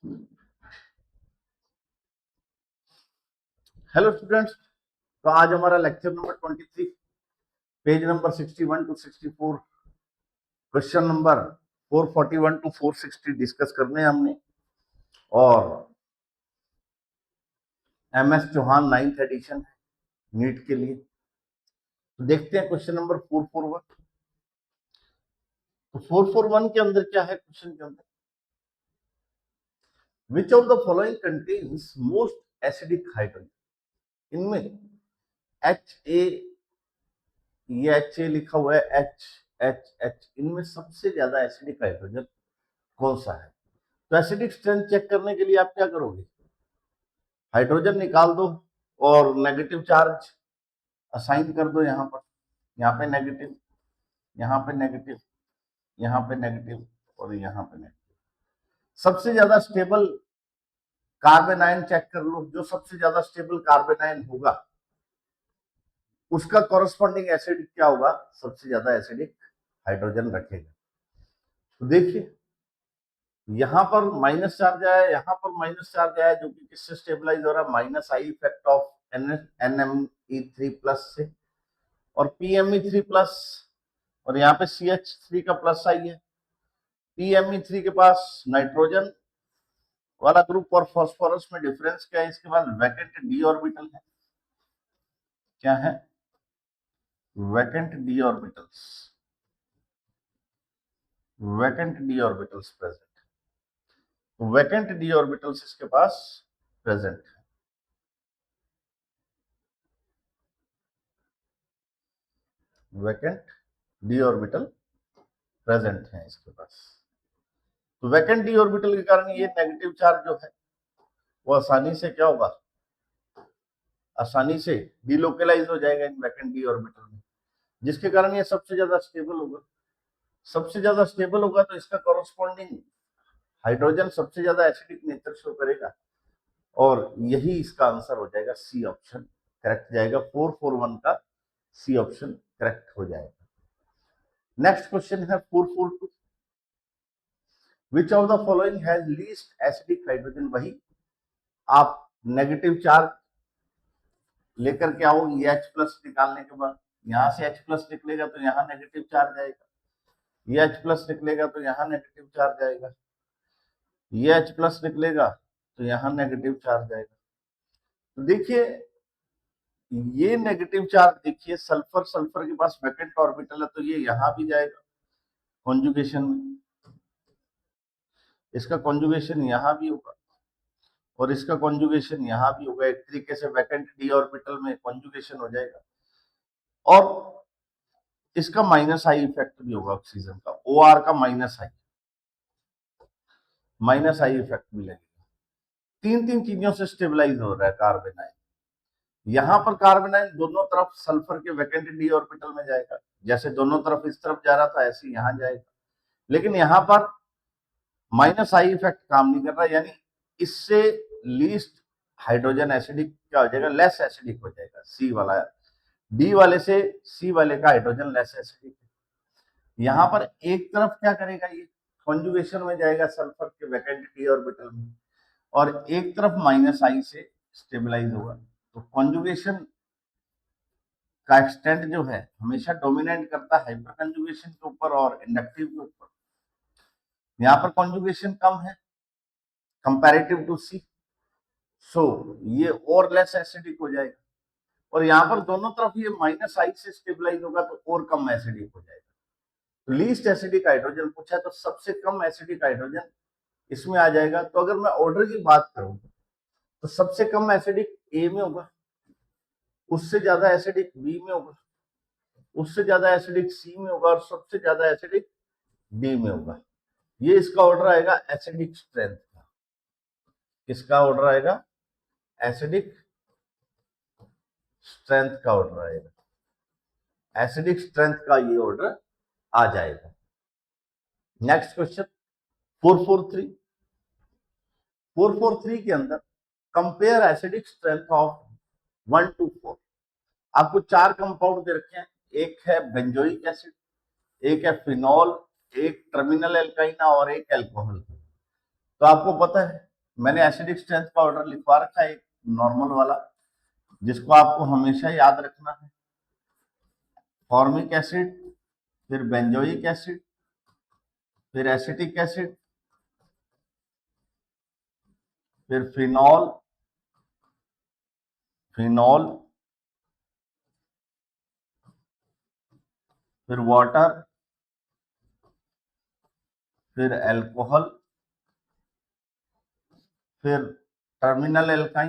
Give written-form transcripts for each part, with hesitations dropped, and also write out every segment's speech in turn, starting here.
Hello students, तो आज हमारा lecture number 23, page number 61 to 64, question number 441 to 460 discuss करने हैं हमने। और MS चौहान 9th एडिशन है नीट के लिए। तो देखते हैं क्वेश्चन नंबर 441। तो 441 के अंदर क्या है क्वेश्चन के अंदर, विच of the following contains most acidic hydrogen. इनमें HA, ये HA लिखा हुआ है, H, इनमें सबसे ज्यादा एसिडिक हाइड्रोजन कौन सा है। तो एसिडिक स्ट्रेंथ चेक करने के लिए आप क्या करोगे, हाइड्रोजन निकाल दो और नेगेटिव चार्ज असाइन कर दो। यहाँ पे नेगेटिव, यहाँ पे नेगेटिव, यहाँ पे नेगेटिव और यहाँ पे नेगेटिव। सबसे ज्यादा स्टेबल कार्बन आयन चेक कर लो, जो सबसे ज्यादा स्टेबल कार्बन आयन होगा उसका कॉरेस्पॉन्डिंग एसिड क्या होगा, सबसे ज्यादा एसिडिक हाइड्रोजन रखेगा। तो देखिए यहाँ पर माइनस चार्ज आया, यहाँ पर माइनस चार्ज आया, जो कि किससे स्टेबलाइज हो रहा है, minus I effect of NMe3 plus से, और PMe3 प्लस, और यहाँ पे CH3 का प्लस आई है। PMe3 के पास नाइट्रोजन वाला ग्रुप और फॉस्फोरस में डिफरेंस क्या है, इसके बाद वैकेंट डी ऑर्बिटल है। क्या है, vacant D orbitals, vacant D orbitals present. Vacant D orbitals इसके पास प्रेजेंट है। वैकेंट डी ऑर्बिटल प्रेजेंट है इसके पास। तो वैकेंट डी ऑर्बिटल के कारण ये नेगेटिव चार्ज जो है वो आसानी से क्या होगा, आसानी से डिलोकलाइज हो जाएगा इन वैकेंट डी ऑर्बिटल में, जिसके कारण ये सबसे ज्यादा स्टेबल होगा। सबसे ज्यादा स्टेबल होगा तो इसका कॉरेस्पॉन्डिंग हाइड्रोजन सबसे ज्यादा एसिडिक नेचर शो करेगा, और यही इसका आंसर हो जाएगा, सी ऑप्शन करेक्ट जाएगा। 441 का सी ऑप्शन करेक्ट हो जाएगा। नेक्स्ट क्वेश्चन है 442, विच of the following has least acidic hydrogen. वही आप नेगेटिव चार्ज लेकर के आओगे, ये H प्लस निकालने के बाद यहाँ से H प्लस निकलेगा तो यहाँ नेगेटिव चार्ज आएगा, ये H प्लस निकलेगा तो यहाँ नेगेटिव चार्ज आएगा, ये H प्लस निकलेगा तो यहाँ नेगेटिव चार्ज आएगा। तो देखिए ये नेगेटिव चार्ज, देखिए सल्फर, सल्फर के पास वैकेंट ऑर्बिटल है तो ये यहाँ भी जाएगा कॉन्जुगेशन में, इसका कॉन्जुगेशन यहाँ भी होगा और इसका कॉन्जुगेशन यहाँ भी होगा। एक तरीके से वैकेंट डी ऑर्बिटल में कॉन्जुगेशन हो जाएगा, और इसका माइनस आई इफेक्ट भी होगा ऑक्सीजन का, OR का माइनस आई इफेक्ट भी लगेगा। तीन तीन चीजों से स्टेबलाइज हो रहा है कार्बन आयन। यहाँ पर कार्बन आयन दोनों तरफ सल्फर के वैकेंट डी ऑर्बिटल में जाएगा, जैसे दोनों तरफ इस तरफ जा रहा था ऐसे यहाँ जाएगा, लेकिन यहाँ पर माइनस आई इफेक्ट काम नहीं कर रहा, यानी इससे लीस्ट हाइड्रोजन एसिडिक क्या हो जाएगा, लेस एसिडिक हो जाएगा। सी वाला, डी वाले से सी वाले का हाइड्रोजन लेस एसिडिक है। यहाँ पर एक तरफ क्या करेगा, ये कॉन्जुगेशन में जाएगा सल्फर के वैकेंट डी ऑर्बिटल में, और एक तरफ माइनस आई से स्टेबलाइज होगा। तो कॉन्जुगेशन का एक्सटेंट जो है हमेशा डोमिनेट करता है हाइपर कंजुगेशन के ऊपर और इंडक्टिव के ऊपर। यहाँ पर कॉन्जुगेशन कम है कंपैरेटिव टू सी, सो ये और लेस एसिडिक हो जाएगा, और यहाँ पर दोनों तरफ ये माइनस आई से स्टेबलाइज होगा तो और कम एसिडिक हो जाएगा। तो लीस्ट एसिडिक हाइड्रोजन पूछा है तो सबसे कम एसिडिक हाइड्रोजन इसमें आ जाएगा। तो अगर मैं ऑर्डर की बात करूं तो सबसे कम एसिडिक ए में होगा, उससे ज्यादा एसिडिक बी में होगा, उससे ज्यादा एसिडिक सी में होगा, और सबसे ज्यादा एसिडिक डी में होगा। ये इसका ऑर्डर आएगा एसिडिक स्ट्रेंथ का। किसका ऑर्डर आएगा, एसिडिक स्ट्रेंथ का ऑर्डर आएगा, एसिडिक स्ट्रेंथ का ये ऑर्डर आ जाएगा। नेक्स्ट क्वेश्चन 443 के अंदर compare acidic strength of 1 to 4। आपको चार कंपाउंड दे रखे हैं, एक है बेंजोइक एसिड, एक है फिनॉल, एक टर्मिनल एल्काइना और एक एल्कोहल। तो आपको पता है मैंने एसिडिक स्ट्रेंथ का ऑर्डर लिखवा रखा है, एक नॉर्मल वाला, जिसको आपको हमेशा याद रखना है। फॉर्मिक एसिड, फिर बेंजोइक एसिड, फिर एसिटिक एसिड, फिर फिनॉल, फिनॉल, फिर वाटर, फिर अल्कोहल, फिर टर्मिनल एल्काइन,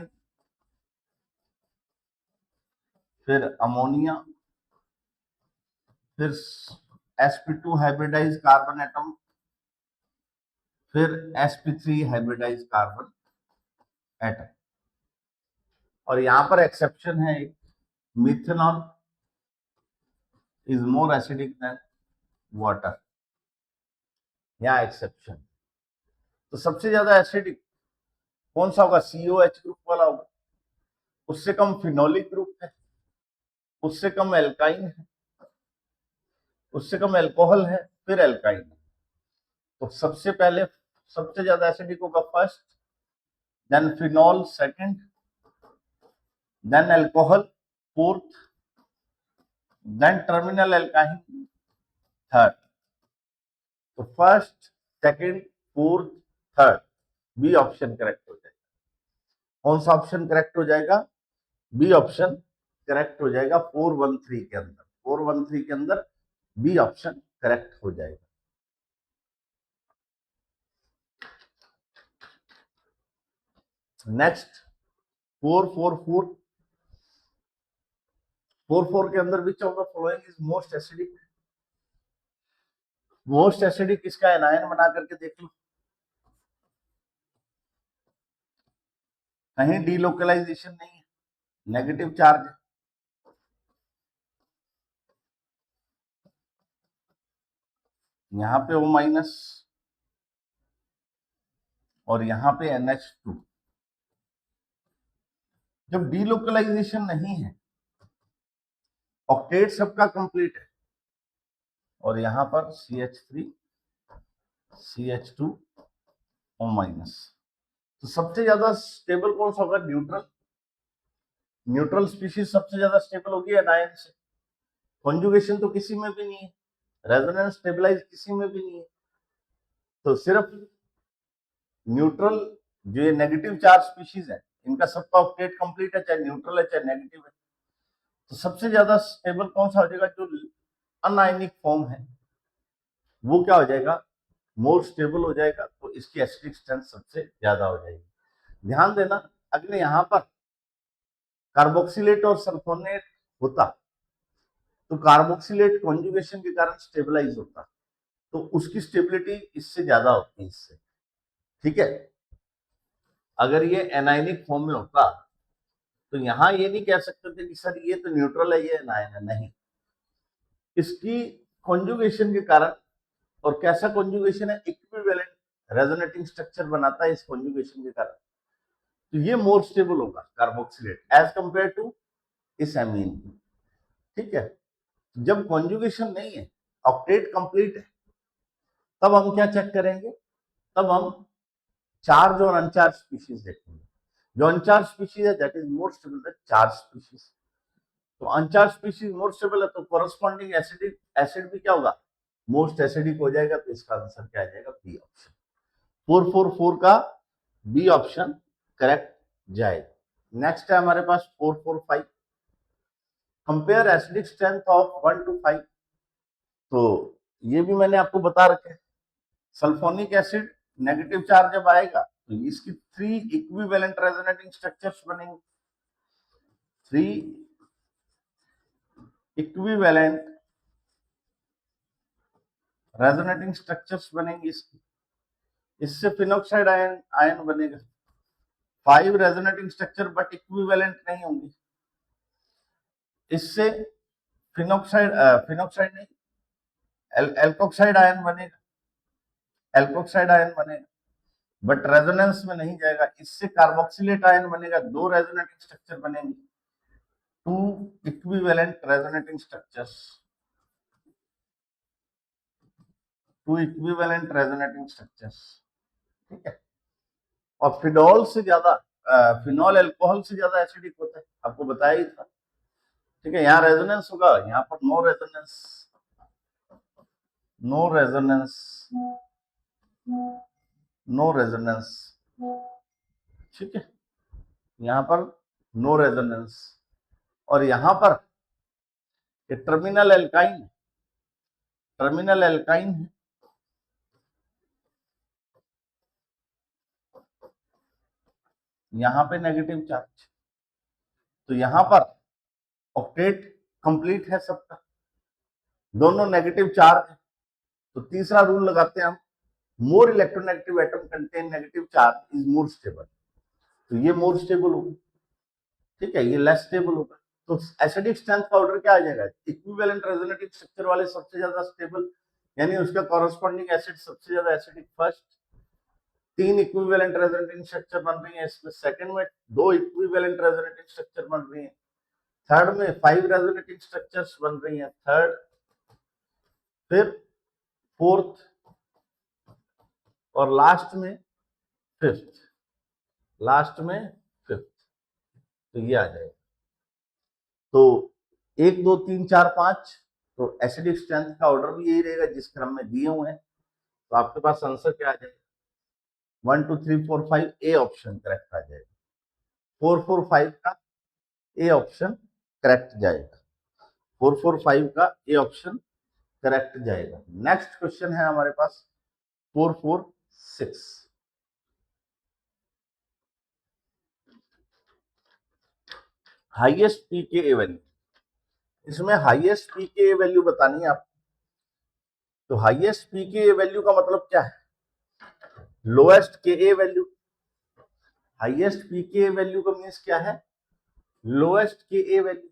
फिर अमोनिया, फिर sp2 हाइब्रिडाइज कार्बन एटम, फिर sp3 हाइब्रिडाइज कार्बन एटम। और यहां पर एक्सेप्शन है एक, methanol is more acidic then water, यहाँ एक्सेप्शन। तो सबसे ज्यादा एसिडिक कौन सा होगा? COH ग्रुप वाला होगा। उससे कम फिनोलिक ग्रुप है, उससे कम एल्काइन है, उससे कम अल्कोहल है, फिर एल्काइन है। तो सबसे पहले सबसे ज्यादा एसिडिक होगा first, then phenol second, then alcohol fourth, then terminal alkyne third. तो first, second, fourth, third, B option correct हो जाएगा। कौन सा ऑप्शन करेक्ट हो जाएगा? बी ऑप्शन करेक्ट हो जाएगा 413 के अंदर। 413 के अंदर बी ऑप्शन करेक्ट हो जाएगा। नेक्स्ट 444, 44 के अंदर विच of the following is most acidic? Most acidic इसका एनायन बना करके देख लो, कहीं डीलोकलाइजेशन नहीं है, नेगेटिव चार्ज है। यहां पे O- और यहां पे NH2। जब डीलोकलाइजेशन नहीं है, ऑक्टेट सबका कंप्लीट है, और यहां पर CH3 CH2O-। तो सबसे ज्यादा स्टेबल कौन सा होगा? न्यूट्रल। न्यूट्रल स्पीशीज सबसे ज्यादा स्टेबल होगी एनायन से। कॉन्जुगेशन तो किसी में भी नहीं है, रेजोनेंस स्टेबलाइज किसी में भी नहीं है। तो सिर्फ न्यूट्रल, जो ये नेगेटिव चार्ज स्पीशीज है, इनका सबका ऑक्टेट कंप्लीट है, चाहे न्यूट्रल है चाहे नेगेटिव है। तो सबसे ज्यादा स्टेबल कौन सा हो जाएगा? जो अनआयनिक फॉर्म है वो क्या हो जाएगा? मोर स्टेबल हो जाएगा। तो इसकी एसिडिक स्ट्रेंथ सबसे ज्यादा हो जाएगी। ध्यान देना, अगर यहां पर कार्बोक्सिलेट और सल्फोनेट होता तो कार्बोक्सिलेट कॉन्जुगेशन के कारण स्टेबलाइज होता, तो उसकी स्टेबिलिटी इससे ज्यादा होती है इससे। ठीक है, अगर ये एनायनिक फॉर्म में होता तो यहां ये नहीं कह सकते थे कि सर ये तो न्यूट्रल है, ये एनायन है। नहीं, इसकी कॉन्जुगेशन के कारण, और कैसा कॉन्जुगेशन है? इक्विवेलेंट रेजोनेटिंग स्ट्रक्चर बनाता है इस कॉन्जुगेशन के कारण। तो ये मोर स्टेबल होगा कार्बोक्सिलेट एज कंपेयर टू इस एमीन। ठीक है, जब कॉन्जुगेशन नहीं है, ऑक्टेट कंप्लीट है, तब हम क्या चेक करेंगे? तब हम चार्ज और अनचार्ज स्पीशीज देखेंगे। जो अनचार्ज स्पीशीज है that is more stable then charge species. तो अनचार्ज स्पीशीज मोर स्टेबल है, तो कोरस्पॉन्डिंग एसिडिक एसिड भी क्या होगा? मोस्ट एसिडिक हो जाएगा। तो इसका आंसर क्या आ जाएगा? B option. 444 का बी ऑप्शन करेक्ट जाएगा। नेक्स्ट है हमारे पास 445, compare acidic strength of 1 to 5। तो ये भी मैंने आपको बता रखे। सल्फोनिक एसिड नेगेटिव चार्ज जब आएगा तो इसकी 3 इक्विवेलेंट रेजोनेटिंग स्ट्रक्चर्स बनेंगे। 3 इक्विवेलेंट रेजोनेटिंग स्ट्रक्चर्स बनेंगी इसकी। इससे फिनोक्साइड आयन आयन बनेगा। 5 रेजोनेटिंग स्ट्रक्चर बट इक्विवेलेंट नहीं होंगी। इससे फिनोक्साइड फिनोक्साइड नहीं, एल्कोक्साइड आयन बनेगा। एल्कोक्साइड आयन बनेगा बट रेजोनेंस में नहीं जाएगा। इससे कार्बोक्सिलेट आयन बनेगा। 2 रेजोनेटिंग स्ट्रक्चर बनेंगे, 2 equivalent resonating structures, 2 equivalent resonating structures. ठीक है, और फिनॉल से ज्यादा फिनॉल अल्कोहल से ज्यादा एसिडिक होता है, आपको बताया ही था। ठीक है, यहाँ रेजोनेंस होगा, यहाँ पर no resonance, no resonance, no resonance. ठीक है, यहाँ पर नो रेजोनेंस, और यहाँ पर ये टर्मिनल एल्काइन, टर्मिनल एल्काइन है, यहाँ पे नेगेटिव चार्ज, तो यहाँ पर ऑक्टेट कंप्लीट है सबका, दोनों नेगेटिव चार्ज है। तो तीसरा रूल लगाते हैं हम, more electronegative atom contain negative charge is more stable, तो ये मोर स्टेबल होगा। ठीक है, ये लेस स्टेबल होगा। तो एसिडिक स्ट्रेंथ का ऑर्डर क्या आ जाएगा, इक्विवेलेंट रेजोनेटिव स्ट्रक्चर वाले सबसे ज्यादा स्टेबल, यानी उसका कॉरेस्पॉन्डिंग एसिड सबसे ज्यादा acidic first. 3 equivalent resonative structure बन रही है इसमें, सेकंड में 2 इक्विवेलेंट रेजोनेटिव स्ट्रक्चर बन रही है, थर्ड में 5 रेजोनेटिव स्ट्रक्चर्स बन रही है, थर्ड, फिर फोर्थ, और लास्ट में फिफ्थ, लास्ट में फिफ्थ। तो ये आ जाएगा। तो 1 2 3 4 5, तो एसिडिक स्ट्रेंथ का ऑर्डर भी यही रहेगा जिस क्रम में दिए हुए हैं। तो आपके पास आंसर क्या आ जाएगा, 1 2 3 4 5, ए ऑप्शन करेक्ट आ जाएगा। 4 4 5 का ए ऑप्शन करेक्ट जाएगा, 4 4 5 का ए ऑप्शन करेक्ट जाएगा। नेक्स्ट क्वेश्चन है हमारे पास 4 4 6। हाईएस्ट पीके वैल्यू, इसमें हाईएस्ट पीके वैल्यू बतानी है आपको। तो हाईएस्ट पीके वैल्यू का मतलब क्या है, लोएस्ट के वैल्यू। हाईएस्ट पीके वैल्यू का मीन्स क्या है, लोएस्ट के वैल्यू।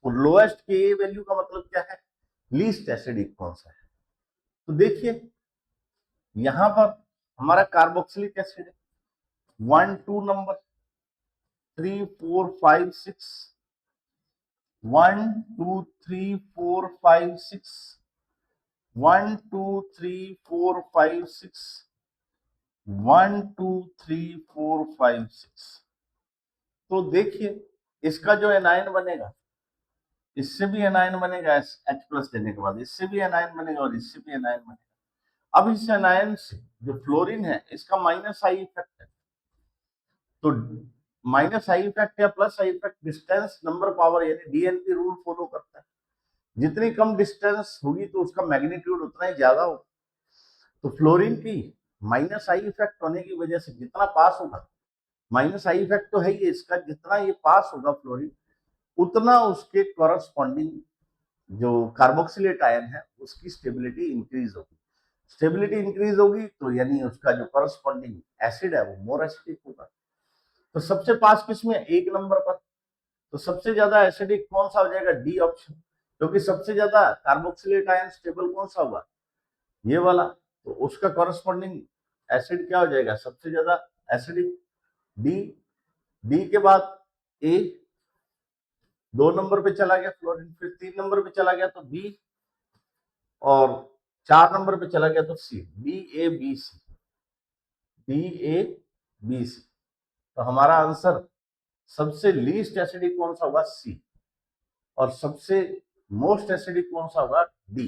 और लोएस्ट के वैल्यू का मतलब क्या है, लीस्ट एसिडिक कौन सा है। तो देखिए यहां पर हमारा कार्बोक्सिलिक एसिड है, 1 2 नंबर, 3 4 5 6, 1 2 3 4 5 6, 1 2 3 4 5 6, 1 2 3 4 5 6। तो देखिए इसका जो एनायन बनेगा, इससे भी एनायन बनेगा H प्लस देने के बाद, इससे भी एनायन बनेगा और इससे भी एनायन बनेगा। अब इस एनायन से जो फ्लोरीन है इसका माइनस आई इफेक्ट है, तो माइनस आई इफेक्ट या plus I effect distance number power यानी डीएनपी रूल फॉलो करता है। जितनी कम डिस्टेंस होगी तो उसका मैग्नीट्यूड उतना ही ज्यादा होगा। तो फ्लोरीन की माइनस आई इफेक्ट होने की वजह से जितना पास होगा, माइनस आई इफेक्ट तो है ही इसका, जितना ये पास होगा फ्लोरीन उतना उसके कॉरस्पॉन्डिंग जो कार्बोक्सिलेट आयन है उसकी स्टेबिलिटी इंक्रीज होगी। स्टेबिलिटी इंक्रीज होगी तो यानी उसका जो कॉरस्पॉन्डिंग एसिड है वो मोर एसिडिक होगा। तो सबसे पास किसमें, 1 नंबर पर। तो सबसे ज्यादा एसिडिक कौन सा हो जाएगा, डी ऑप्शन, क्योंकि सबसे ज्यादा कार्बोक्सिलेट आयन स्टेबल कौन सा होगा, ये वाला। तो उसका कॉरस्पॉन्डिंग एसिड क्या हो जाएगा, सबसे ज्यादा एसिडिक, डी। डी के बाद ए, 2 नंबर पे चला गया फ्लोरीन, फिर 3 नंबर पे चला गया तो बी, और 4 नंबर पे चला गया तो C, B A B C, B A B C. तो हमारा आंसर सबसे लीस्ट एसिडिक कौन सा होगा, सी, और सबसे मोस्ट एसिडिक कौन सा होगा, डी।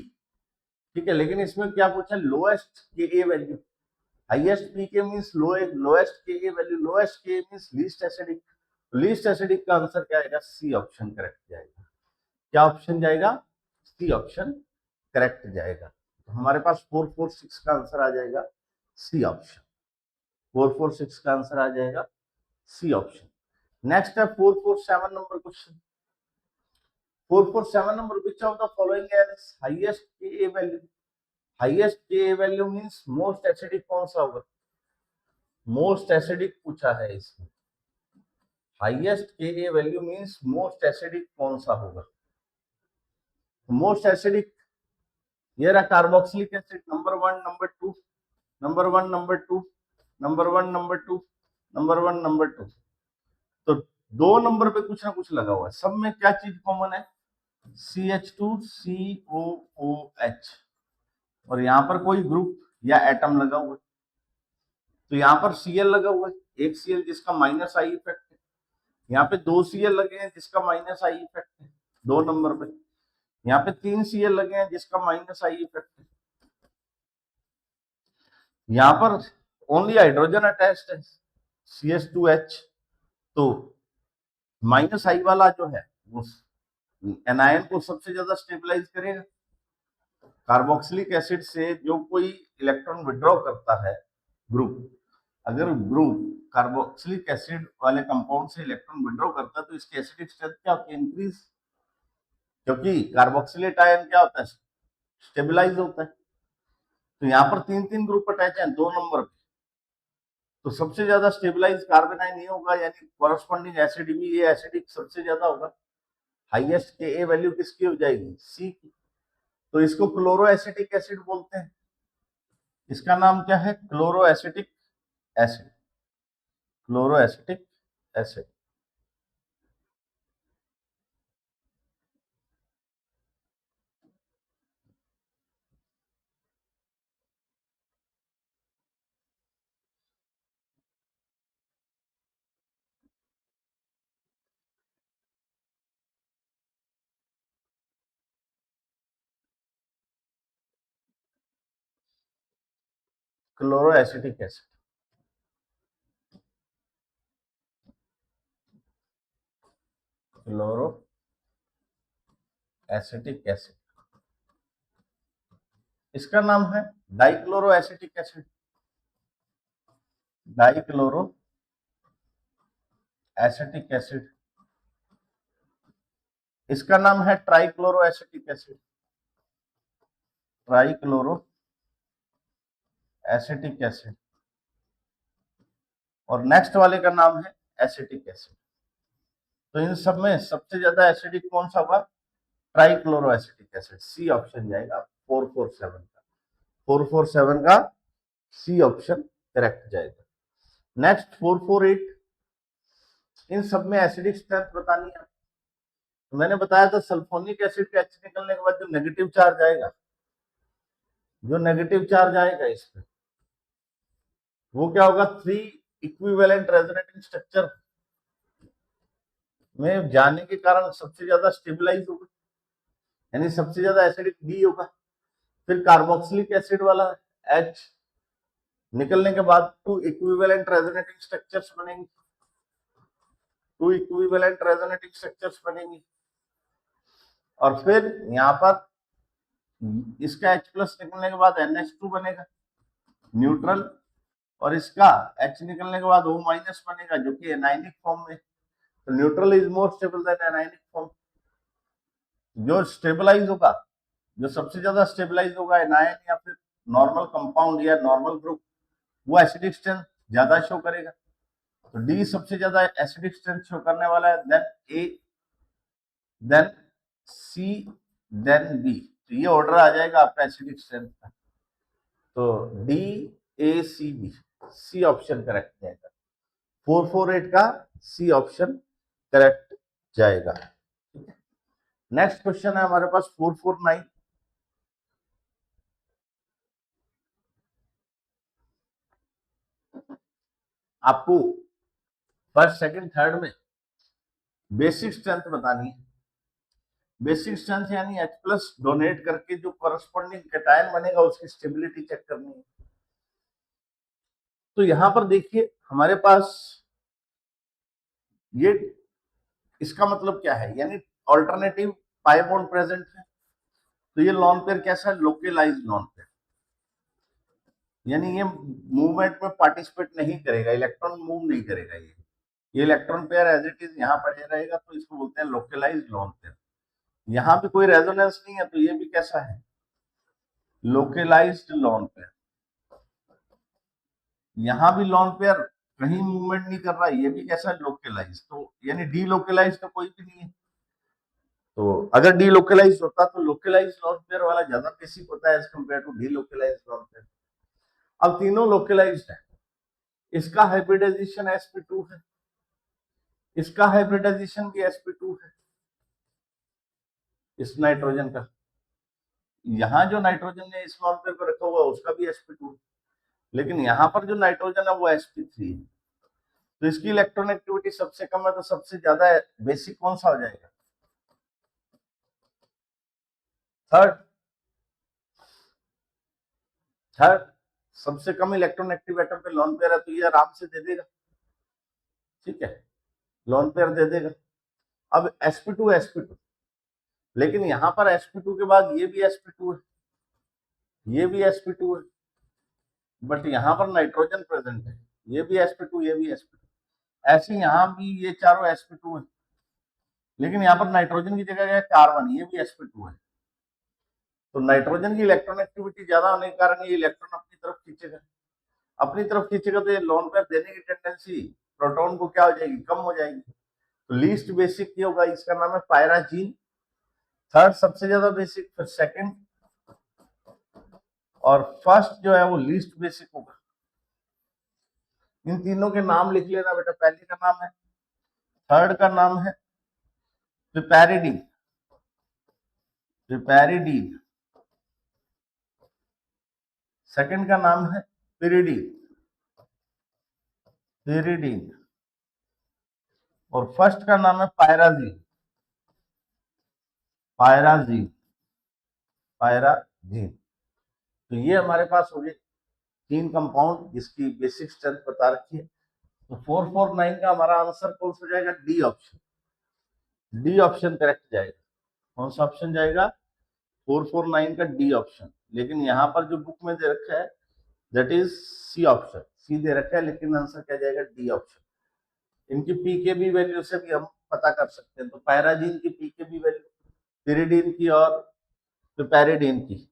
ठीक है, लेकिन इसमें क्या पूछा, लोएस्ट के वैल्यू। हाईएस्ट पीके मींस लोएस्ट के वैल्यू, लोएस्ट के means least acidic. Least acidic का आंसर क्या आएगा, सी ऑप्शन करेक्ट जाएगा। क्या ऑप्शन जाएगा, सी ऑप्शन करेक्ट जाएगा। तो हमारे पास 4 4 6 का आंसर आ जाएगा सी ऑप्शन, 4 4 6 का आंसर आ जाएगा सी ऑप्शन। नेक्स्ट है 4 4 7 number question. 4 4 7 number, which of the following has highest Ka value? Highest Ka value means most acidic कौन सा होगा, मोस्ट एसिडिक पूछा है इसमें। Highest Ka value means most acidic कौन सा होगा। मोस्ट एसिडिक ये रहा carboxylic acid, number 1 number 2, number 1 number 2, number 1 number 2, number 1 number 2। तो 2 नंबर पे कुछ ना कुछ लगा हुआ है, सब में क्या चीज कॉमन है, CH2COOH, और यहां पर कोई ग्रुप या एटम लगा हुआ है। तो यहाँ पर Cl लगा हुआ है, एक Cl जिसका माइनस आई इफेक्ट है, यहाँ पे 2 Cl लगे हैं जिसका माइनस आई इफेक्ट है 2 नंबर पे, यहाँ पे 3 Cl लगे हैं जिसका माइनस आई इफेक्ट है, यहाँ पर ओनली हाइड्रोजन अटैच्ड है CH2H, तो माइनस आई वाला जो है वो एनायन को सबसे ज्यादा स्टेबलाइज करेगा। कार्बोक्सिलिक एसिड से जो कोई इलेक्ट्रॉन विड्रॉ करता है ग्रुप, अगर ग्रुप कार्बोक्सिलिक एसिड वाले कंपाउंड से इलेक्ट्रॉन विड्रॉ करता है तो इसकी एसिडिक स्ट्रेंथ क्या होती है, इंक्रीज, क्योंकि कार्बोक्सिलेट आयन क्या होता है, स्टेबलाइज होता है। तो यहाँ पर 3 ग्रुप अटैच हैं 2 नंबर पे, तो सबसे ज्यादा स्टेबलाइज कार्बन आयन ये होगा, यानी कॉरस्पॉन्डिंग एसिड भी ये एसिडिक सबसे ज्यादा होगा, हाईएस्ट के ए वैल्यू किसकी हो जाएगी, सी की, तो इसको क्लोरो एसिटिक एसिड बोलते हैं। इसका नाम क्या है, chloro acetic acid, chloro acetic acid. Chloro acetic acid, chloro acetic acid, इसका नाम है dichloro acetic acid, dichloro acetic acid. इसका नाम है trichloro acetic acid, trichloro acetic acid. और नेक्स्ट वाले का नाम है एसिटिक एसिड। तो इन सब में सबसे ज्यादा एसिडिक कौन सा होगा, trichloro acetic acid, C option जाएगा 447 का, 447 का सी ऑप्शन करेक्ट जाएगा। नेक्स्ट 448, इन सब में एसिडिक स्ट्रेंथ बतानी है। तो मैंने बताया था सल्फोनिक एसिड का एच निकलने के बाद जो नेगेटिव चार्ज आएगा, जो नेगेटिव चार्ज आएगा इस पे, वो क्या होगा, 3 इक्विवेलेंट रेजोनेटिंग स्ट्रक्चर में जाने के कारण सबसे ज्यादा स्टेबलाइज होगा, यानी सबसे ज्यादा एसिडिक डी होगा। फिर कार्बोक्सिलिक एसिड वाला H निकलने के बाद 2 इक्विवेलेंट रेजोनेटिंग स्ट्रक्चर्स बनेंगे, 2 इक्विवेलेंट रेजोनेटिंग स्ट्रक्चर्स बनेंगी। और फिर यहाँ पर इसका H प्लस निकलने के बाद NH2 बनेगा न्यूट्रल, और इसका H निकलने के बाद O माइनस बनेगा जो कि एनायनिक फॉर्म में। तो neutral is more stable then anionic form. जो स्टेबलाइज होगा, जो सबसे ज्यादा स्टेबलाइज होगा एनायन या फिर नॉर्मल कंपाउंड या नॉर्मल ग्रुप, वो एसिडिक स्ट्रेंथ ज्यादा शो करेगा। तो डी सबसे ज्यादा एसिडिक स्ट्रेंथ शो करने वाला है, देन ए, देन सी, देन बी। तो ये ऑर्डर आ जाएगा आपका एसिडिक स्ट्रेंथ का। तो D A C B, C option correct जाएगा, 448 का सी ऑप्शन करेक्ट जाएगा। नेक्स्ट क्वेश्चन है हमारे पास 449, आपको फर्स्ट सेकंड थर्ड में बेसिक स्ट्रेंथ बतानी है। बेसिक स्ट्रेंथ यानी H प्लस डोनेट करके जो कॉरस्पॉन्डिंग कैटायन बनेगा उसकी स्टेबिलिटी चेक करनी है। तो यहां पर देखिए हमारे पास ये, इसका मतलब क्या है, यानी ऑल्टरनेटिव पाई बॉन्ड प्रेजेंट है। तो ये लॉन पेयर कैसा है, लोकलाइज्ड लॉन पेयर, यानी ये मूवमेंट में पार्टिसिपेट नहीं करेगा, इलेक्ट्रॉन मूव नहीं करेगा, ये electron pair as it is यहाँ पड़े रहेगा, तो इसको बोलते हैं लोकलाइज्ड लॉन पेयर। यहाँ भी कोई रेजोनेंस नहीं है, तो ये भी कैसा है, लोकलाइज्ड लॉन पेयर। यहाँ भी लॉन पेयर कहीं मूवमेंट नहीं कर रहा है, ये भी कैसा है, लोकलाइज। तो यानी डी लोकलाइज तो कोई भी नहीं है। तो अगर डी लोकलाइज होता तो लोकलाइज लॉन पेयर वाला ज्यादा बेसिक होता है as compare to delocalize lone pair. अब तीनों लोकलाइज्ड है, इसका हाइब्रिडाइजेशन sp2 है, इसका हाइब्रिडाइजेशन भी sp2 है, इस नाइट्रोजन का, यहाँ जो नाइट्रोजन ने इस लॉन पेयर को रखा हुआ उसका भी sp2 है। लेकिन यहाँ पर जो नाइट्रोजन है वो sp3 है, तो इसकी इलेक्ट्रॉनेगेटिविटी सबसे कम है, तो सबसे ज्यादा बेसिक कौन सा हो जाएगा? थर्ड। थर्ड सबसे कम इलेक्ट्रॉनेगेटिव एटम पे लोन पेयर है, तो ये आराम से दे देगा, ठीक है, लोन पेयर दे देगा। अब sp2 लेकिन यहाँ पर sp2 के बाद ये भी sp2 है, ये भी sp2 है, बट यहाँ पर नाइट्रोजन प्रेजेंट है, ये भी sp2, ये भी sp2, ऐसे यहाँ भी ये चारों sp2 है, लेकिन यहाँ पर नाइट्रोजन की जगह है कार्बन, ये भी sp2 है। तो नाइट्रोजन की इलेक्ट्रॉनेगेटिविटी ज्यादा होने के कारण ये इलेक्ट्रॉन अपनी तरफ खींचेगा, अपनी तरफ खींचेगा, तो ये लोन पेयर देने की टेंडेंसी प्रोटॉन को क्या हो जाएगी? कम हो जाएगी। तो लीस्ट बेसिक ये होगा, इसका नाम है पायराजीन। थर्ड सबसे ज्यादा बेसिक, फिर सेकंड, और फर्स्ट जो है वो लीस्ट बेसिक होगा। इन तीनों के नाम लिख लेना बेटा। पहले का नाम है, थर्ड का नाम है पिपेरिडीन, पिपेरिडीन। सेकंड का नाम है पिरिडीन, पिरिडीन। और फर्स्ट का नाम है पायराजीन, पायराजीन, पायराजीन। तो ये हमारे पास हो गए तीन कंपाउंड जिसकी बेसिक स्ट्रेंथ बता रखी है। तो 449 का हमारा आंसर कौन सा जाएगा? D option, D option correct जाएगा। कौन सा ऑप्शन जाएगा? 449 का डी ऑप्शन। लेकिन यहाँ पर जो बुक में दे रखा है दैट इज सी ऑप्शन, सी दे रखा है, लेकिन आंसर क्या जाएगा? D option. इनकी पीकेबी वैल्यू से भी हम पता कर सकते हैं। तो पैराजीन की पीकेबी वैल्यू, पिरिडीन की और पिपेरिडीन की,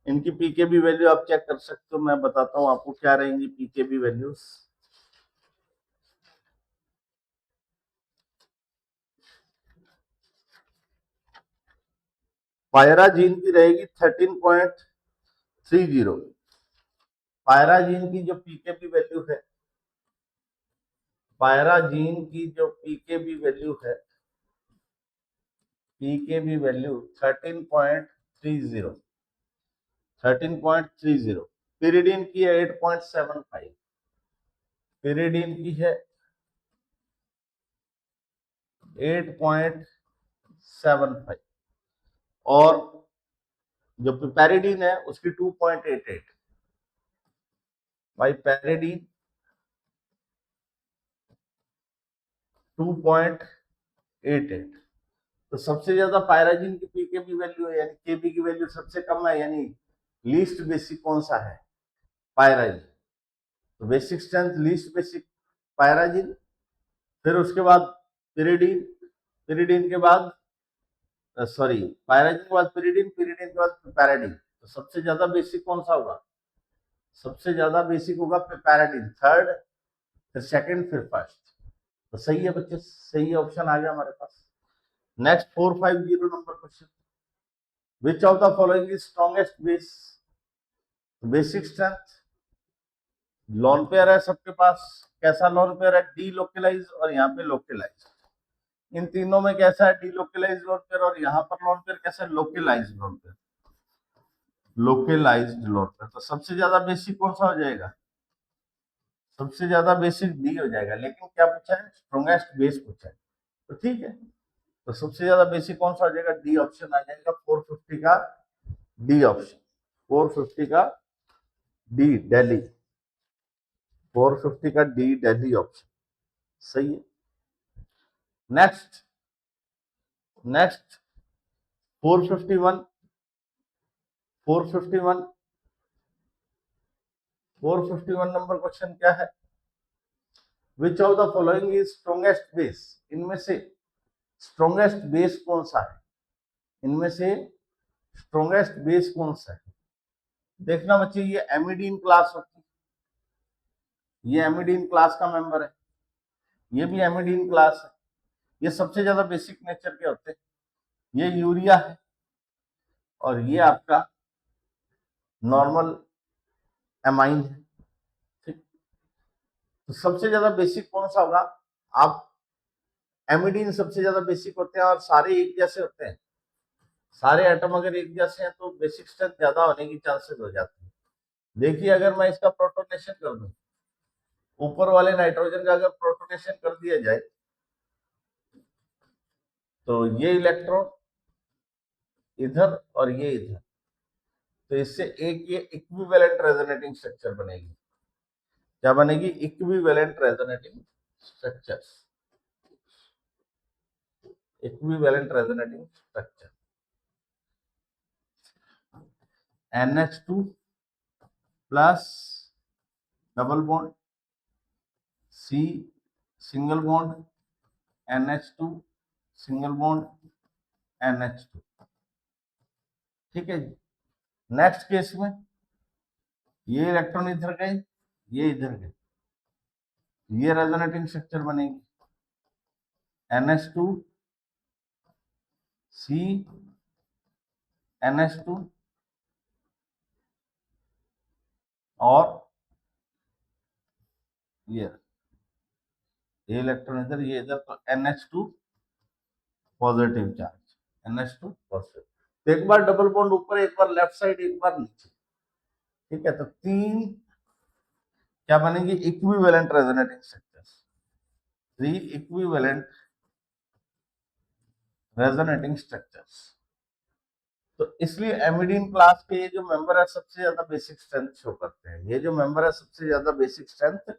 इनकी पीकेबी वैल्यू आप चेक कर सकते हो। मैं बताता हूँ आपको क्या रहेंगी पीकेबी वैल्यूज। पायराजीन की रहेगी 13.30। पायराजीन की जो पीकेबी वैल्यू है, पायराजीन की जो पीकेबी वैल्यू है, पीकेबी वैल्यू 13.30, 13.30। पिरिडीन की है 8.75, पिरिडीन की है 8.75, और जो पिपेरिडीन है उसकी 2.88। भाई पैरिडीन 2.88, तो सबसे ज्यादा पायराजीन की पीकेबी वैल्यू है, यानी केबी की वैल्यू सबसे कम है, यानी लीस्ट बेसिक कौन सा है? पायराजीन। तो बेसिक स्ट्रेंथ लीस्ट बेसिक पायराजीन, फिर उसके बाद पिरिडीन, पिरिडीन के बाद सॉरी पायराजीन के बाद पिरिडीन, पिरिडीन के बाद पिपेरिडीन। तो सबसे ज्यादा बेसिक कौन सा होगा? सबसे ज्यादा बेसिक होगा पिपेरिडीन, थर्ड, फिर सेकंड, फिर फर्स्ट। तो सही है बच्चे, सही ऑप्शन आ गया हमारे पास। Next 450 number question, which of the following is strongest base? Basic strength, lone pair है सबके पास। कैसा लोन पेयर है? डी लोकलाइज और यहाँ पे लोकलाइज। इन तीनों में कैसा है? डी लोकलाइज लोन पेयर, और यहाँ पर लोन पेयर कैसा है? Localize lone pair, localized lone pair. तो सबसे ज्यादा बेसिक कौन सा हो जाएगा? सबसे ज्यादा बेसिक डी हो जाएगा। लेकिन क्या पूछा है? स्ट्रॉन्गेस्ट बेस पूछा है, तो ठीक है। तो सबसे ज्यादा बेसिक कौन सा हो जाएगा? डी ऑप्शन आ जाएगा, 450 का डी ऑप्शन, 450 का डी दिल्ली, 450 का डी दिल्ली ऑप्शन सही है। नेक्स्ट, नेक्स्ट 451, 451, 451 नंबर क्वेश्चन क्या है? विच of the following is strongest base? इनमें से स्ट्रॉन्गेस्ट बेस कौन सा है? इनमें से स्ट्रॉन्गेस्ट बेस कौन सा है? देखना बच्चे, ये एमिडीन क्लास होती है, ये एमिडीन क्लास का मेंबर है, ये भी एमिडीन क्लास है। ये सबसे ज्यादा बेसिक नेचर के होते हैं। ये यूरिया है और ये आपका नॉर्मल एमाइन है, ठीक। तो सबसे ज्यादा बेसिक कौन सा होगा? आप एमिडीन सबसे ज्यादा बेसिक होते हैं, और सारे एक जैसे होते हैं। सारे एटम अगर एक जैसे हैं तो बेसिक स्ट्रेंथ ज्यादा होने की चांसेस हो जाते हैं। देखिए अगर मैं इसका प्रोटोनेशन कर दूं, ऊपर वाले नाइट्रोजन का अगर प्रोटोनेशन कर दिया जाए तो ये इलेक्ट्रॉन इधर और ये इधर, तो इससे एक ये इक्विवेलेंट रेजोनेटिंग स्ट्रक्चर बनेगी। क्या बनेगी? Equivalent resonating structure, equivalent resonating structure. NH2 plus double bond C single bond NH2 single bond NH2। ठीक है जी। नेक्स्ट केस में ये इलेक्ट्रॉन इधर गए, ये इधर गए, ये रेजोनेटिंग स्ट्रक्चर बनेगी NH2 C NH2 और ये इलेक्ट्रॉन इधर, ये इधर, तो NH2 positive charge, NH2 positive. तो एक बार डबल बॉन्ड ऊपर, एक बार लेफ्ट साइड, एक बार नीचे। ठीक है, तो तीन क्या बनेगी? Equivalent resonating structures, three equivalent resonating structures. तो इसलिए एमिडीन क्लास के ये जो मेंबर है सबसे ज्यादा बेसिक स्ट्रेंथ शो करते हैं, ये जो मेंबर है सबसे ज्यादा बेसिक स्ट्रेंथ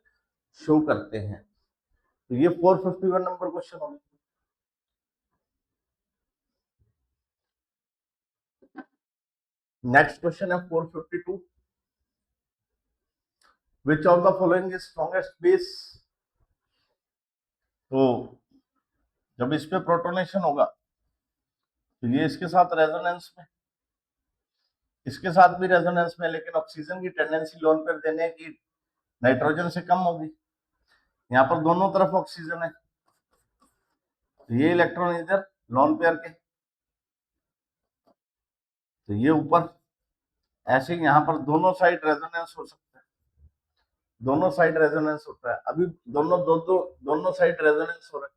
शो करते हैं। तो ये 451 नंबर क्वेश्चन होगा। नेक्स्ट क्वेश्चन है 452, विच of the following is strongest base. तो जब इस पे प्रोटोनेशन होगा तो ये इसके साथ रेजोनेंस में, इसके साथ भी रेजोनेंस में, लेकिन ऑक्सीजन की टेंडेंसी लोन पेयर देने की नाइट्रोजन से कम होगी। यहाँ पर दोनों तरफ ऑक्सीजन है, तो ये इलेक्ट्रॉन इधर लोन पेयर के, तो ये ऊपर। ऐसे ही यहाँ पर दोनों साइड रेजोनेंस हो सकता है, दोनों साइड रेजोनेंस होता है। अभी दोनों साइड रेजोनेंस हो रहा है,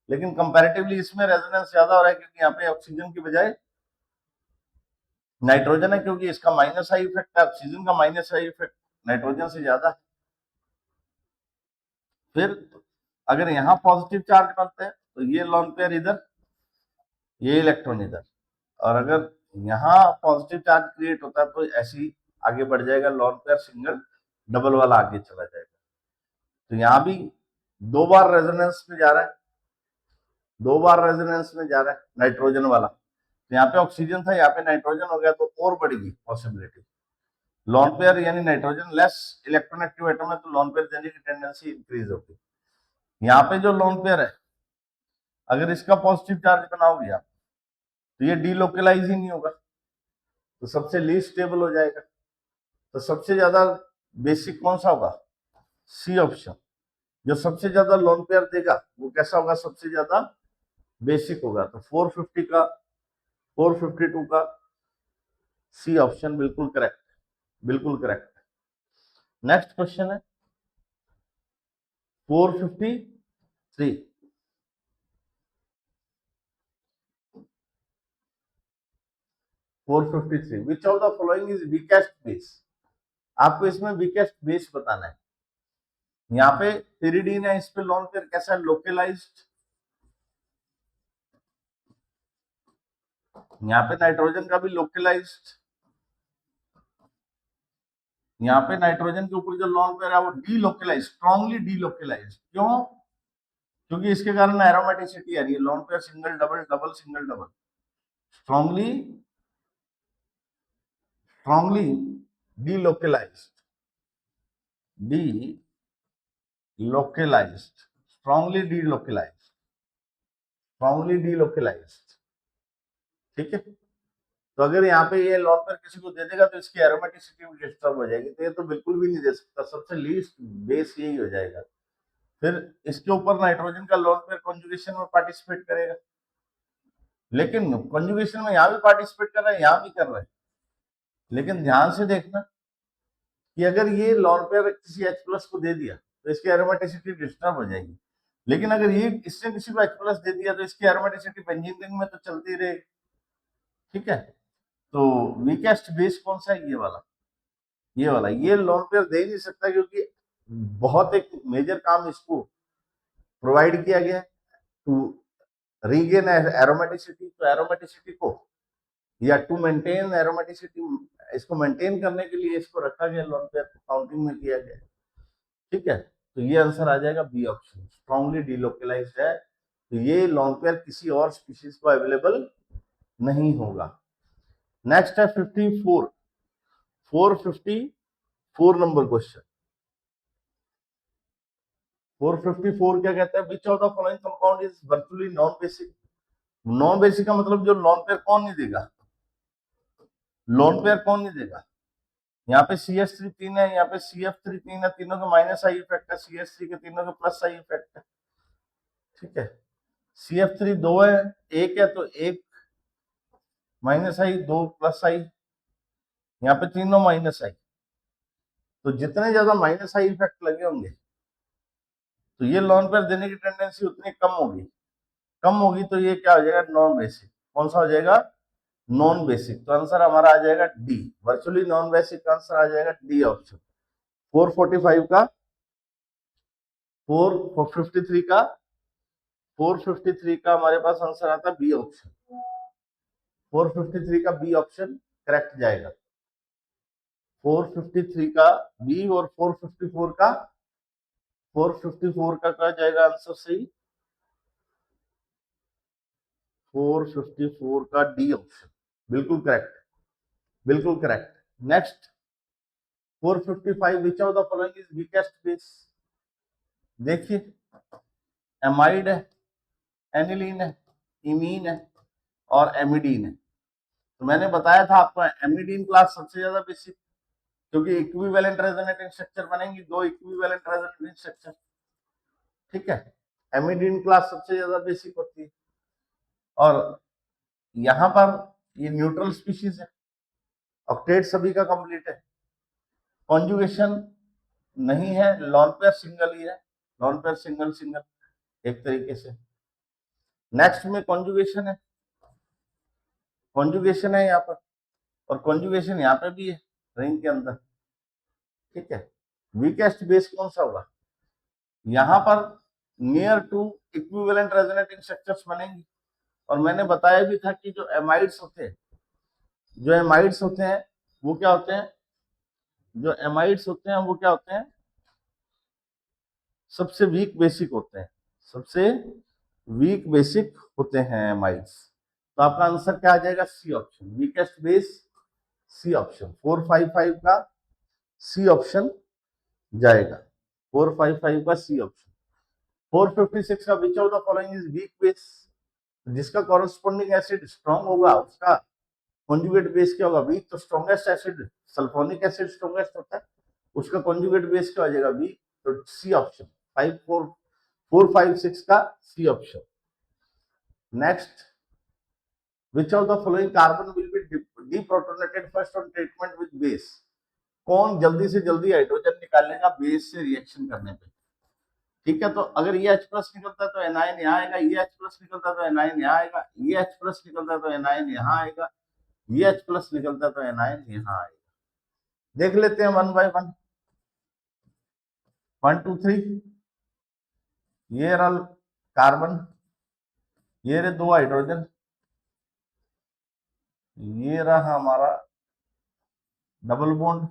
लेकिन कंपैरेटिवली इसमें रेजोनेंस ज्यादा हो रहा है क्योंकि यहाँ पे ऑक्सीजन की बजाय नाइट्रोजन है, क्योंकि इसका माइनस आई इफेक्ट है, ऑक्सीजन का माइनस आई इफेक्ट नाइट्रोजन से ज्यादा है। फिर अगर यहाँ पॉजिटिव चार्ज बनते हैं तो ये लोन पेयर इधर, ये इलेक्ट्रॉन इधर, और अगर यहाँ पॉजिटिव चार्ज क्रिएट होता है तो ऐसे ही आगे बढ़ जाएगा, लोन पेयर सिंगल डबल वाला आगे चला जाएगा। तो यहाँ भी दो बार रेजोनेंस में जा रहा है, दो बार रेजोनेंस में जा रहा है नाइट्रोजन वाला। तो यहाँ पे ऑक्सीजन था, यहाँ पे नाइट्रोजन हो गया, तो और बढ़ेगी पॉसिबिलिटी। लोन पेयर यानी नाइट्रोजन लेस इलेक्ट्रोनेगेटिव एटम है, तो लोन पेयर देने की टेंडेंसी इंक्रीज होगी। यहाँ पे जो लोन पेयर है, अगर इसका पॉजिटिव चार्ज बनाओगे आप तो ये डीलोकलाइज ही नहीं होगा, तो सबसे लीस्ट स्टेबल हो जाएगा। तो सबसे ज्यादा बेसिक कौन सा होगा? C option. जो सबसे ज्यादा लोन पेयर देगा वो कैसा होगा? सबसे ज्यादा बेसिक होगा। तो 450 का 452 का सी ऑप्शन बिल्कुल करेक्ट, बिल्कुल करेक्ट। नेक्स्ट क्वेश्चन है 453, 453 विच of the following is weakest base. आपको इसमें वीकेस्ट बेस बताना है। यहाँ पे pyridine है, इस पे लोन पेयर कैसा है? लोकलाइज्ड। यहाँ पे नाइट्रोजन का भी लोकलाइज्ड, यहाँ पे नाइट्रोजन के ऊपर जो लोन पेयर है वो डीलोकलाइज, स्ट्रांगली डीलोकलाइज। क्यों? क्योंकि इसके कारण एरोमेटिसिटी आ रही है, lone pair single double double single double, strongly strongly delocalised, delocalised, strongly delocalised, strongly delocalised. ठीक है, तो अगर यहाँ पे ये लोन पेयर किसी को दे देगा तो इसकी एरोमेटिसिटी भी डिस्टर्ब हो जाएगी, तो ये तो बिल्कुल भी नहीं दे सकता, सबसे लीस्ट बेस यही हो जाएगा। फिर इसके ऊपर नाइट्रोजन का लोन पेयर कॉन्जुगेशन में पार्टिसिपेट करेगा, लेकिन कॉन्जुगेशन में यहाँ भी पार्टिसिपेट कर रहा है, यहाँ भी कर रहा है, लेकिन ध्यान से देखना कि अगर ये लोन पेयर किसी H प्लस को दे दिया तो इसकी एरोमेटिसिटी डिस्टर्ब हो जाएगी, लेकिन अगर ये इसने किसी को H प्लस दे दिया तो इसकी एरोमेटिसिटी बेंजीन रिंग में तो चलती रहेगी। ठीक है, तो वीकेस्ट बेस कौन सा है? ये वाला ये वाला, ये लोन पेयर दे नहीं सकता क्योंकि बहुत एक मेजर काम इसको प्रोवाइड किया गया टू रीगेन एरोमेटिसिटी, तो एरोमेटिसिटी को या टू मेंटेन एरोमेटिसिटी, इसको मेंटेन करने के लिए इसको रखा गया, लोन पेयर को काउंटिंग में किया गया। ठीक है, तो ये आंसर आ जाएगा बी ऑप्शन, स्ट्रांगली डिलोकलाइज्ड है, तो ये लोन पेयर किसी और स्पीशीज को अवेलेबल नहीं होगा। नेक्स्ट है 54, 454 नंबर क्वेश्चन। 454 क्या कहता है, विच of the following compound is virtually non basic. Non basic का मतलब जो लोन पेयर कौन नहीं देगा, लोन पेयर कौन नहीं देगा। यहाँ पे CH3 3 है, यहाँ पे CF3 3 है, तीनों के माइनस आई इफेक्ट है, CH3 के तीनों के प्लस आई इफेक्ट है। ठीक है, CF3 2 है, एक है तो एक माइनस आई, दो प्लस आई, यहाँ पे तीनों माइनस आई, तो जितने ज्यादा माइनस आई इफेक्ट लगे होंगे तो ये लोन पेयर देने की टेंडेंसी उतनी कम होगी, कम होगी, तो ये क्या हो जाएगा, नॉन बेसिक। कौन सा हो जाएगा, नॉन बेसिक। तो आंसर हमारा आ जाएगा डी, वर्चुअली नॉन बेसिक का आंसर आ जाएगा डी ऑप्शन। 445 का 453 का 453 का हमारे पास आंसर आता है बी ऑप्शन। 453 का बी ऑप्शन करेक्ट जाएगा। 453 का बी और 454 का, 454 का क्या जाएगा आंसर सही, 454 का डी ऑप्शन, बिल्कुल करेक्ट, बिल्कुल correct. Next 455, which of the following is weakest base. देखिए, एमाइड है, एनिलीन है, इमीन है और एमिडीन है। तो मैंने बताया था आपको एमिडीन क्लास सबसे ज्यादा बेसिक, क्योंकि इक्विवेलेंट रेजोनेटिंग स्ट्रक्चर बनेंगी, दो इक्विवेलेंट रेजोनेटिंग स्ट्रक्चर। ठीक है, एमिडीन क्लास सबसे ज्यादा बेसिक होती है, और यहां पर ये न्यूट्रल स्पीशीज है, ऑक्टेट सभी का कंप्लीट है, कॉन्जुगेशन नहीं है, लॉन पेयर सिंगल ही है, लॉन पेयर सिंगल सिंगल एक तरीके से। नेक्स्ट में कॉन्जुगेशन है, कॉन्जुगेशन है यहाँ पर, और कॉन्जुगेशन यहाँ पे भी है रिंग के अंदर। ठीक है, वीकेस्ट बेस कौन सा होगा, यहाँ पर near to equivalent resonating structures बनेंगी, और मैंने बताया भी था कि जो एमाइड्स होते हैं, जो एमाइड्स होते हैं वो क्या होते हैं, जो एमाइड्स होते हैं वो क्या होते हैं, सबसे वीक बेसिक होते हैं, सबसे वीक बेसिक होते हैं एमाइड्स। तो आपका आंसर क्या आ जाएगा, C option, weakest base, C option. 455 का सी ऑप्शन जाएगा, 455 का सी ऑप्शन। 456 का which of the following is weak base, जिसका कॉरेस्पॉन्डिंग एसिड स्ट्रॉन्ग होगा उसका कॉन्जुगेट बेस क्या होगा, वीक। तो strongest acid sulphonic acid strongest होता है, उसका कॉन्जुगेट बेस क्या हो जाएगा, वीक। तो सी ऑप्शन, 456 का C option. Next, which of the following carbon will be deprotonated first on treatment with base. कौन जल्दी से जल्दी हाइड्रोजन निकालेगा बेस से रिएक्शन करने पे। ठीक है, तो अगर ये H प्लस निकलता है तो एनाइन यहाँ आएगा, ये H प्लस निकलता है तो एनाइन यहाँ आएगा, ये H प्लस निकलता है तो एनाइन यहाँ आएगा, ये H प्लस निकलता है तो एनाइन यहाँ आएगा। देख लेते हैं वन बाय वन, 1 2 3। ये रहा कार्बन, ये रहे दो हाइड्रोजन, ये रहा हमारा डबल बॉन्ड,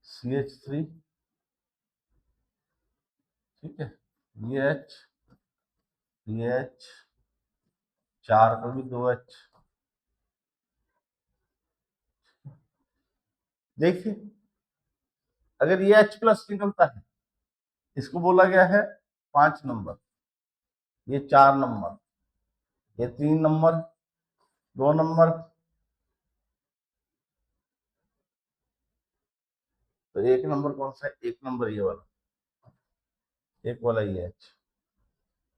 CH3। ठीक है, ये H, ये H, चार को भी दो H। देखिए, अगर ये H प्लस निकलता है, इसको बोला गया है 5 नंबर, ये 4 नंबर, ये 3 नंबर, 2 नंबर, तो 1 नंबर कौन सा है, 1 नंबर ये वाला, एक वाला ये H।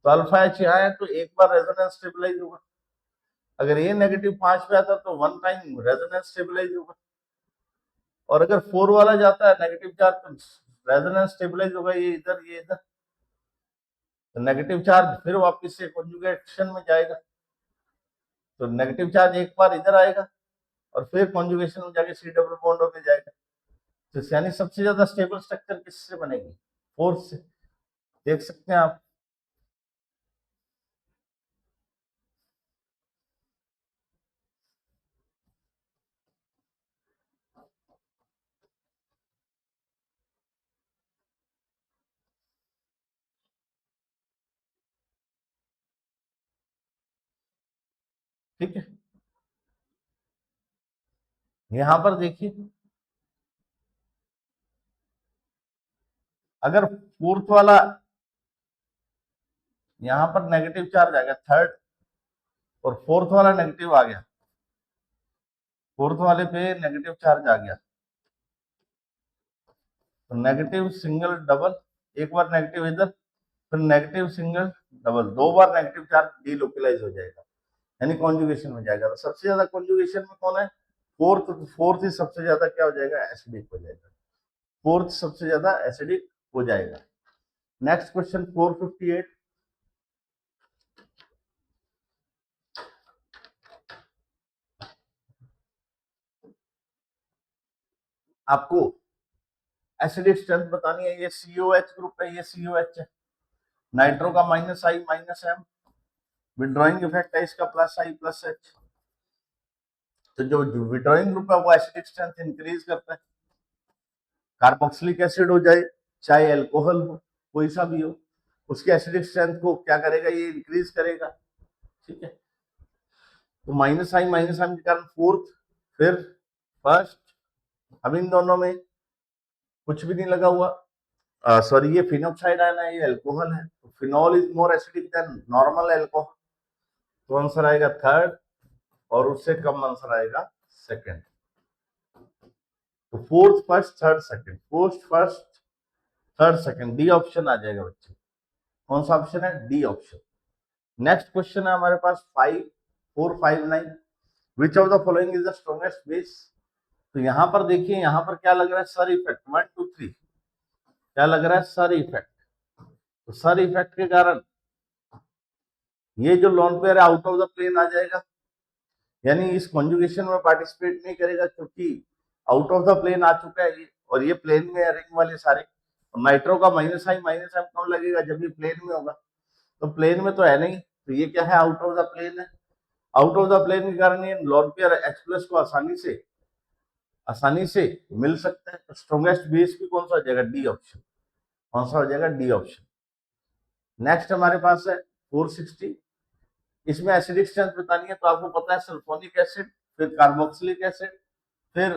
तो अल्फा H यहाँ है तो एक बार रेजोनेंस स्टेबलाइज होगा, अगर ये नेगेटिव 5 पे आता तो 1 टाइम रेजोनेंस स्टेबलाइज होगा, और अगर 4 वाला जाता है नेगेटिव चार्ज तो रेजोनेंस स्टेबलाइज होगा, ये इधर ये इधर, तो नेगेटिव चार्ज फिर वापस से कॉन्जुगेशन में जाएगा। तो नेगेटिव चार्ज एक बार इधर आएगा और फिर कॉन्जुगेशन में जाके सी डबल बॉन्ड होने जाएगा। तो यानी सबसे ज्यादा स्टेबल स्ट्रक्चर किससे बनेगी? फोर्स से। देख सकते हैं आप। ठीक है, यहां पर देखिए, अगर फोर्थ वाला यहां पर नेगेटिव चार्ज आ गया, थर्ड और फोर्थ वाला नेगेटिव आ गया, फोर्थ वाले पे नेगेटिव चार्ज आ गया, तो नेगेटिव सिंगल डबल, एक बार नेगेटिव इधर, फिर नेगेटिव सिंगल डबल, दो बार नेगेटिव चार्ज डीलोकलाइज हो जाएगा, यानी कॉन्जुगेशन में जाएगा। तो सबसे ज्यादा कॉन्जुगेशन में कौन है? फोर्थ। फोर्थ ही सबसे ज्यादा क्या हो जाएगा? एसिडिक हो जाएगा। फोर्थ सबसे ज्यादा एसिडिक हो जाएगा। Next question 458। आपको एसिडिक स्ट्रेंथ बतानी है। ये COH ग्रुप है, ये COH है। नाइट्रो का -I-M, विड्रॉइंग इफेक्ट है इसका +I+H। तो जो विड्रॉइंग ग्रुप है वो एसिडिक स्ट्रेंथ इंक्रीज करता है। कार्बोक्सिलिक एसिड हो जाए, चाहे अल्कोहल हो, कोई सा भी हो, उसके एसिडिक स्ट्रेंथ को क्या करेगा? ये इंक्रीज करेगा। ठीक है, तो -I के कारण फोर्थ, फिर फर्स्ट। अब इन दोनों में कुछ भी नहीं लगा हुआ, सॉरी, ये फिनोक्साइड आयन है, ये अल्कोहल है, तो phenol is more acidic than normal alcohol, तो आंसर आएगा थर्ड, और उससे कम आंसर आएगा सेकंड। तो fourth first third second, fourth first third second, D option आ जाएगा बच्चे। कौन सा ऑप्शन है? D option. नेक्स्ट क्वेश्चन है हमारे पास 459। विच of the following is the strongest base? तो यहां पर देखिए, यहां पर क्या लग रहा है? सर इफेक्ट, 1 2 3, क्या लग रहा है? SIR effect. तो सर इफेक्ट के कारण ये जो lone pair out of the plane आ जाएगा, यानी इस कॉन्जुगेशन में पार्टिसिपेट नहीं करेगा, क्योंकि आउट ऑफ द प्लेन आ चुका है ये, और ये प्लेन में है रिंग वाले सारे। नाइट्रो का -I-M कौन लगेगा? जब ये प्लेन में होगा, तो प्लेन में तो है नहीं, तो ये क्या है? आउट ऑफ द प्लेन है। आउट ऑफ द प्लेन के कारण ये लोन पेयर H+ को आसानी से मिल सकता है। तो स्ट्रॉन्गेस्ट बेस भी कौन सा हो जाएगा? D option. कौन सा हो जाएगा? D option. नेक्स्ट हमारे पास है 460। इसमें एसिडिक स्ट्रेंथ बतानी है, तो आपको पता है सल्फोनिक एसिड, फिर कार्बोक्सिलिक एसिड, फिर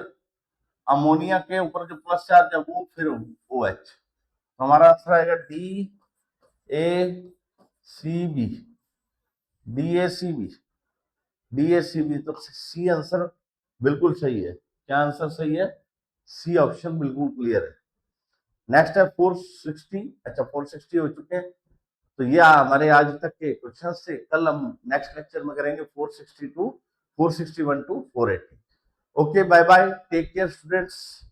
अमोनिया के ऊपर जो प्लस चार्ज है वो, फिर OH। तो हमारा आंसर आएगा DACB, DACB, DACB। तो सी आंसर बिल्कुल सही है। क्या आंसर सही है? सी ऑप्शन बिल्कुल क्लियर है। नेक्स्ट है 460। अच्छा, 460 हो चुके हैं। तो ये हमारे आज तक के क्वेश्चन से। कल हम नेक्स्ट लेक्चर में करेंगे 462, 461 to 480। Okay, bye bye, take care students.